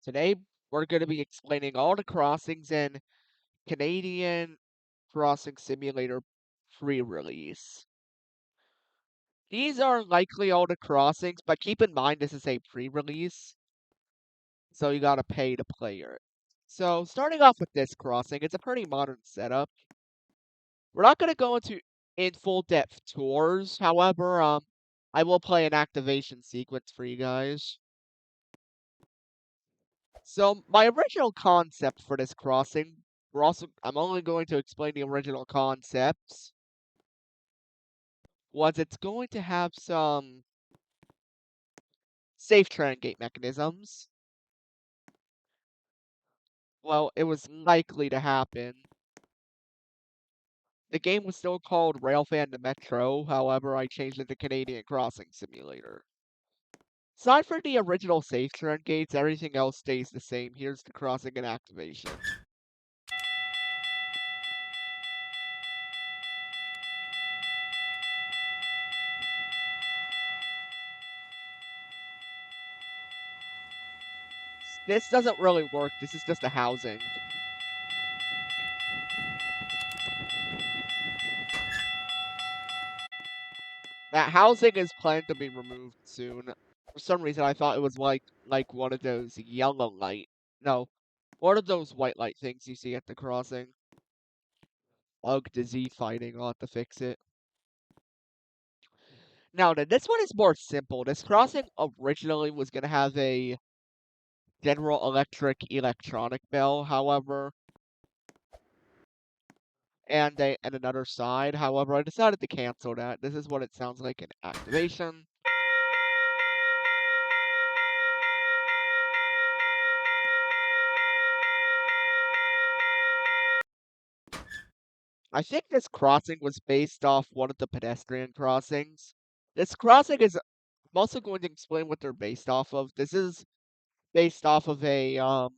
Today, we're going to be explaining all the crossings in Canadian Crossing Simulator pre-release. These are likely all the crossings, but keep in mind this is a pre-release, so you gotta pay to play it. So, starting off with this crossing, it's a pretty modern setup. We're not gonna go into in full-depth tours, however, I will play an activation sequence for you guys. So my original concept for this crossing, I'm only going to explain the original concepts, was it's going to have some safe train gate mechanisms. Well, it was likely to happen. The game was still called Railfan the Metro, however, I changed it to Canadian Crossing Simulator. Aside from the original safe train gates, everything else stays the same. Here's the crossing and activation. This doesn't really work, this is just a housing. That housing is planned to be removed soon. For some reason, I thought it was like one of those yellow light. No, one of those white light things you see at the crossing. Ugh, the Z fighting. I'll have to fix it. Now, then, this one is more simple. This crossing originally was gonna have a General Electric electronic bell, however, and another side. However, I decided to cancel that. This is what it sounds like in activation. I think this crossing was based off one of the pedestrian crossings. This crossing is I'm also going to explain what they're based off of. This is based off of a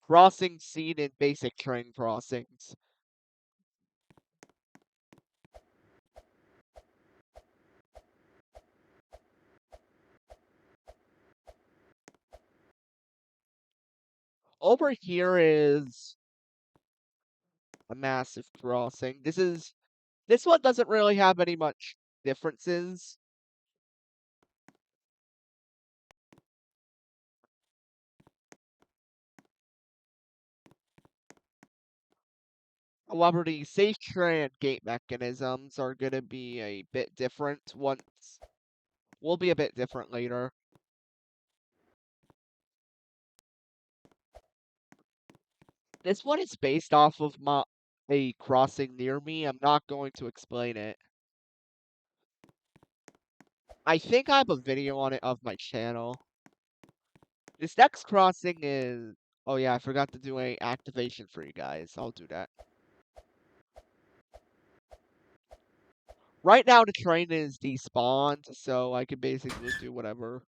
crossing seen in basic train crossings. Over here is a massive crossing. This one doesn't really have any much differences. However, the safe train gate mechanisms are gonna be a bit different once will be a bit different later. This one is based off of a crossing near me. I'm not going to explain it. I think I have a video on it of my channel. This next crossing is... Oh yeah, I forgot to do a activation for you guys. I'll do that. Right now the train is despawned, so I can basically do whatever.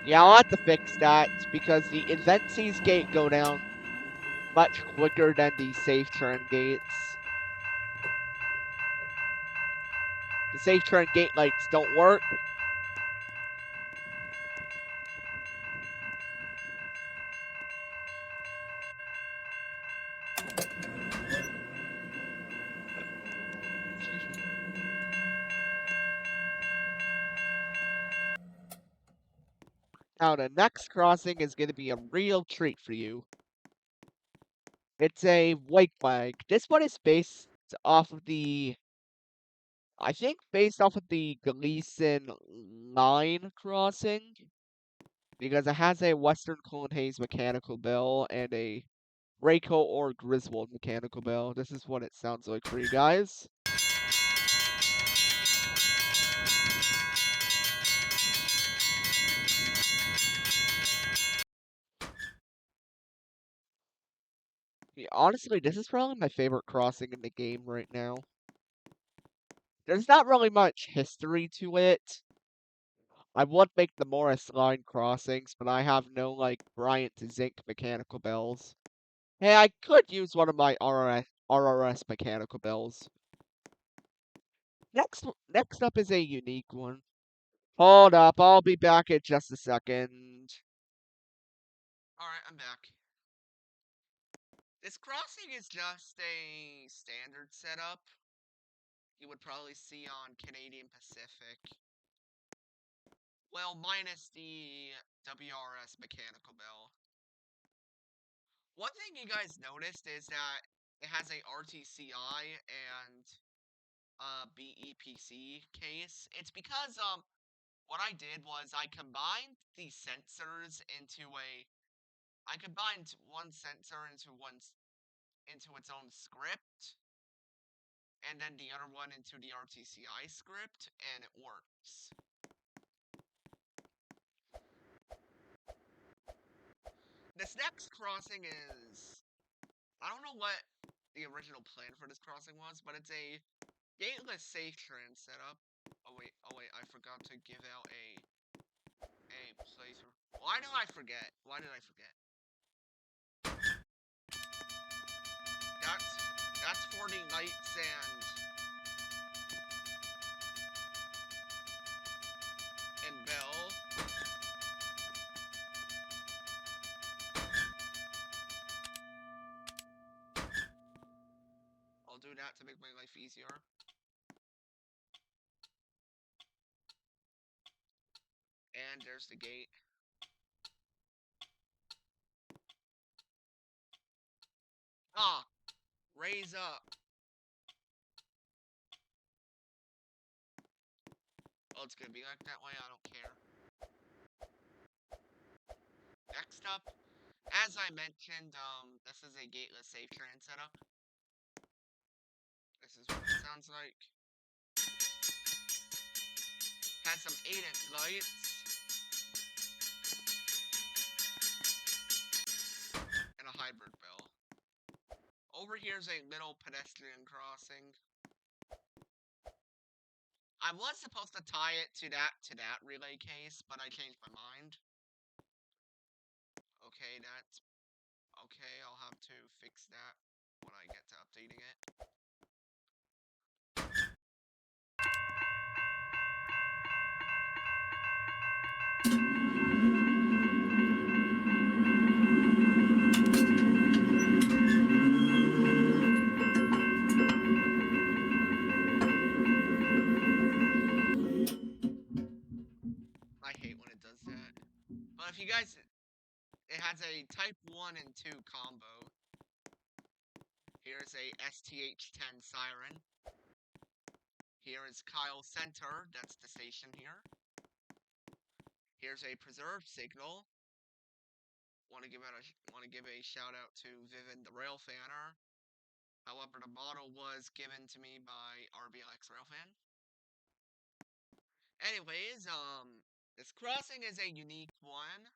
Yeah, I'll have to fix that, because the Invencies gate go down much quicker than the safe train gates. The safe train gate lights don't work. Excuse me. Now the next crossing is going to be a real treat for you. It's a white flag. This one is based off of the... I think based off of the Gleason line crossing, because it has a Western Clone Haze mechanical bell and a Rayco or Griswold mechanical bell. This is what it sounds like for you guys. Yeah, honestly, this is probably my favorite crossing in the game right now. There's not really much history to it. I would make the Morris line crossings, but I have no, like, Bryant to Zinc mechanical bells. Hey, I could use one of my RRS mechanical bells. Next up is a unique one. Hold up, I'll be back in just a second. Alright, I'm back. This crossing is just a standard setup you would probably see on Canadian Pacific. Well, minus the WRS mechanical bell. One thing you guys noticed is that it has a RTCI and BEPC case. It's because what I did was I combined the sensors into I combined one sensor into its own script, and then the other one into the RTCI script, and it works. This next crossing is, I don't know what the original plan for this crossing was, but it's a gateless safe trans setup. Oh wait, I forgot to give out a place. Why did I forget? Why did I forget? That's for the lights and bell. I'll do that to make my life easier. And there's the gate. Ah! Raise up. Oh, it's gonna be like that way, I don't care. Next up, as I mentioned, this is a gateless safe trans setup. This is what it sounds like. Has some 8-inch lights. And a hybrid bell. Over here's a middle pedestrian crossing. I was supposed to tie it to that relay case, but I changed my mind. Okay, okay, I'll have to fix that when I get to updating it. I hate when it does that. But if you guys, it has a type 1 and 2 combo. Here's a STH-10 siren. Here is Kyle Center, that's the station here. Here's a preserved signal. Want to give a shout out to Vivian the Railfanner. However, the model was given to me by RBLX Railfan. Anyways, this crossing is a unique one.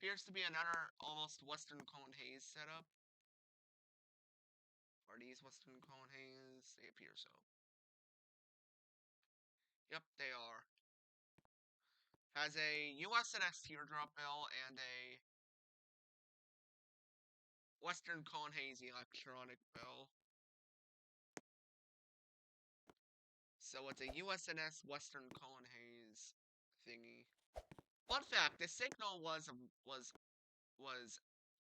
Appears to be another almost Western Cone Haze setup. Are these Western Cone Haze? They appear so. Yep, they are. Has a USNS teardrop bell and a Western Cone Haze electronic bell. So it's a USNS Western Cone Haze thingy. Fun fact: this signal was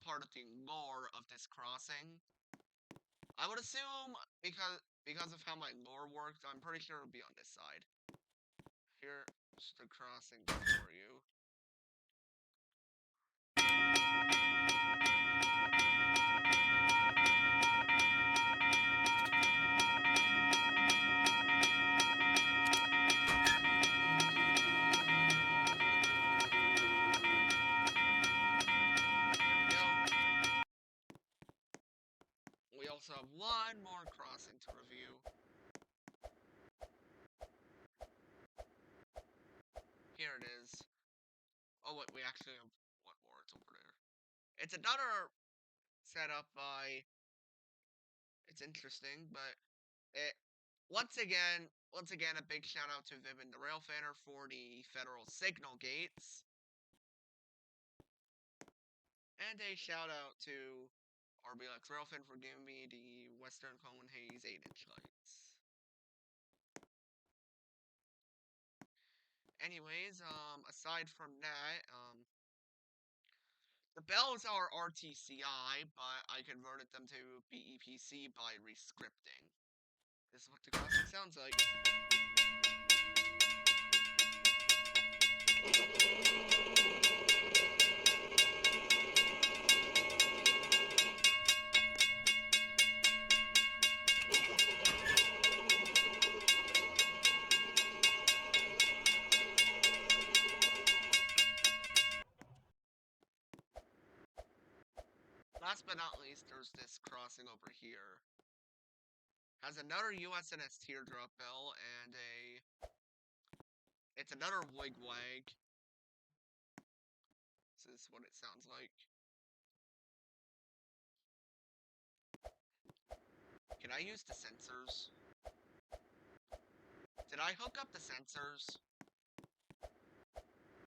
part of the lore of this crossing. I would assume because of how my lore works, I'm pretty sure it'll be on this side. Here's the crossing for you. We also have one more crossing to review. Here it is. Oh, wait, we actually have one more. It's over there. It's another setup by... It's interesting, but once again, a big shout out to Vivian the Railfanner for the federal signal gates. And a shout out to RBLX Railfan for giving me the Western Cone Haze 8-inch lights. anyways, aside from that, the bells are RTCI, but I converted them to BEPC by rescripting. This is what the crossing sounds like. Last but not least, there's this crossing over here. Has another USNS teardrop bell and it's another wigwag. This is what it sounds like. Can I use the sensors? Did I hook up the sensors?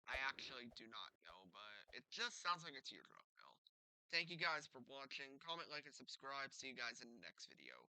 I actually do not know, but it just sounds like a teardrop bell. Thank you guys for watching. Comment, like, and subscribe. See you guys in the next video.